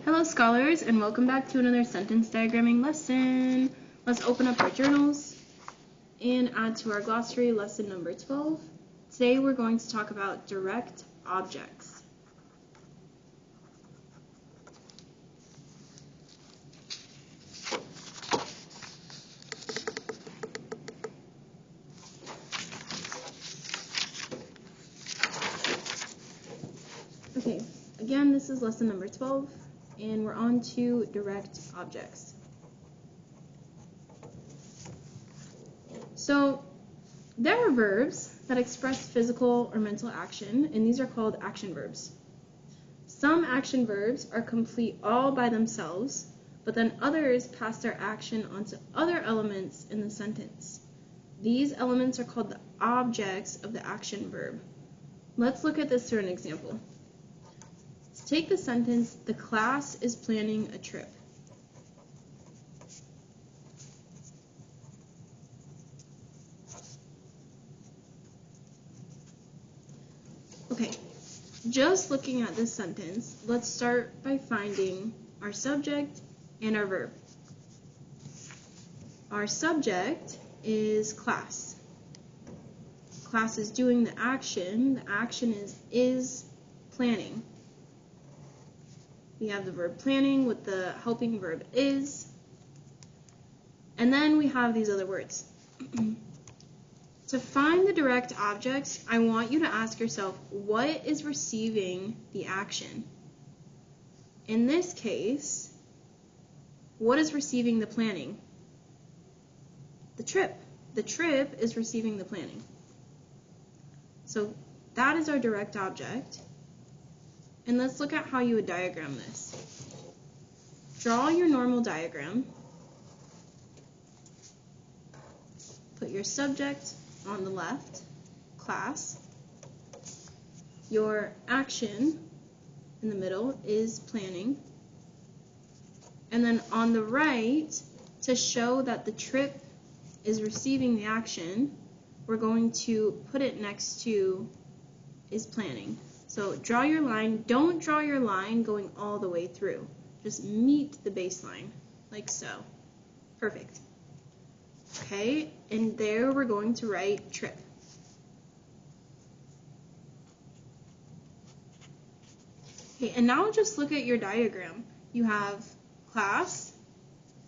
Hello scholars, and welcome back to another sentence diagramming lesson. Let's open up our journals and add to our glossary lesson number 12. Today we're going to talk about direct objects. Okay, again, this is lesson number 12. And we're on to direct objects. So there are verbs that express physical or mental action, and these are called action verbs. Some action verbs are complete all by themselves, but then others pass their action onto other elements in the sentence. These elements are called the objects of the action verb. Let's look at this through an example. Take the sentence, the class is planning a trip. Okay, just looking at this sentence, let's start by finding our subject and our verb. Our subject is class. Class is doing the action is planning. We have the verb planning with the helping verb is. And then we have these other words. To find the direct objects, I want you to ask yourself, what is receiving the action? In this case, what is receiving the planning? The trip. The trip is receiving the planning. So that is our direct object. And let's look at how you would diagram this. Draw your normal diagram. Put your subject on the left, class. Your action in the middle is planning. And then on the right, to show that the trip is receiving the action, we're going to put it next to is planning. So draw your line. Don't draw your line going all the way through. Just meet the baseline, like so. Perfect. Okay, and there we're going to write trip. Okay, and now just look at your diagram. You have class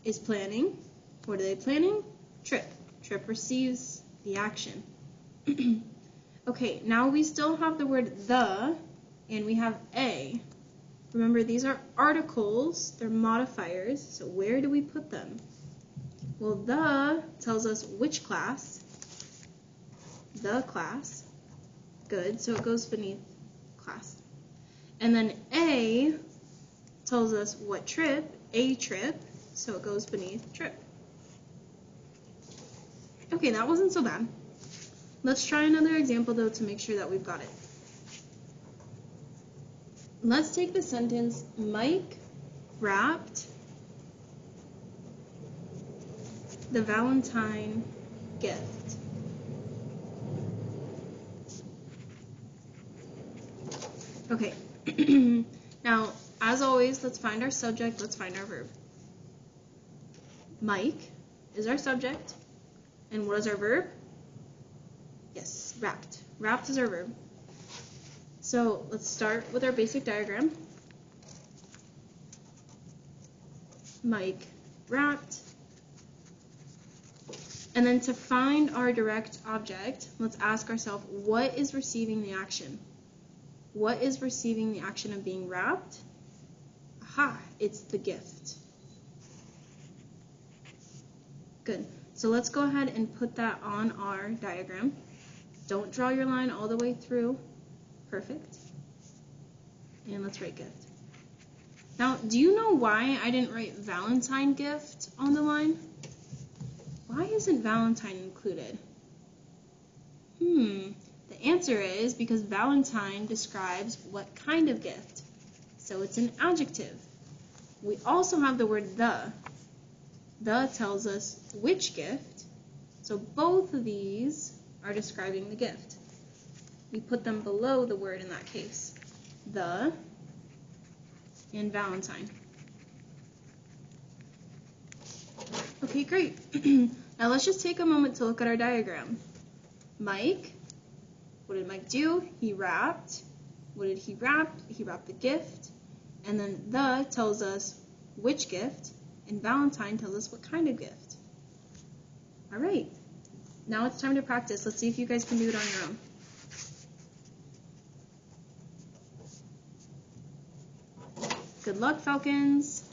is planning. What are they planning? Trip. Trip receives the action. Okay, now we still have the word the, and we have a. Remember, these are articles, they're modifiers, so where do we put them? Well, the tells us which class, the class, good, so it goes beneath class. And then a tells us what trip, a trip, so it goes beneath trip. Okay, that wasn't so bad. Let's try another example, though, to make sure that we've got it. Let's take the sentence, Mike wrapped the Valentine gift. Okay, now, as always, let's find our subject, let's find our verb. Mike is our subject, and what is our verb? Yes, wrapped. Wrapped is our verb. So let's start with our basic diagram. Mike wrapped. And then to find our direct object, let's ask ourselves, what is receiving the action? What is receiving the action of being wrapped? Aha, it's the gift. Good. So let's go ahead and put that on our diagram. Don't draw your line all the way through. Perfect. And let's write gift. Now, do you know why I didn't write Valentine gift on the line? Why isn't Valentine included? The answer is because Valentine describes what kind of gift. So it's an adjective. We also have the word the. The tells us which gift. So both of these are describing the gift. We put them below the word in that case. The and Valentine. Okay, great. Now let's just take a moment to look at our diagram. Mike, what did Mike do? He wrapped. What did he wrap? He wrapped the gift. And then the tells us which gift, and Valentine tells us what kind of gift. All right, now it's time to practice. Let's see if you guys can do it on your own. Good luck, Falcons.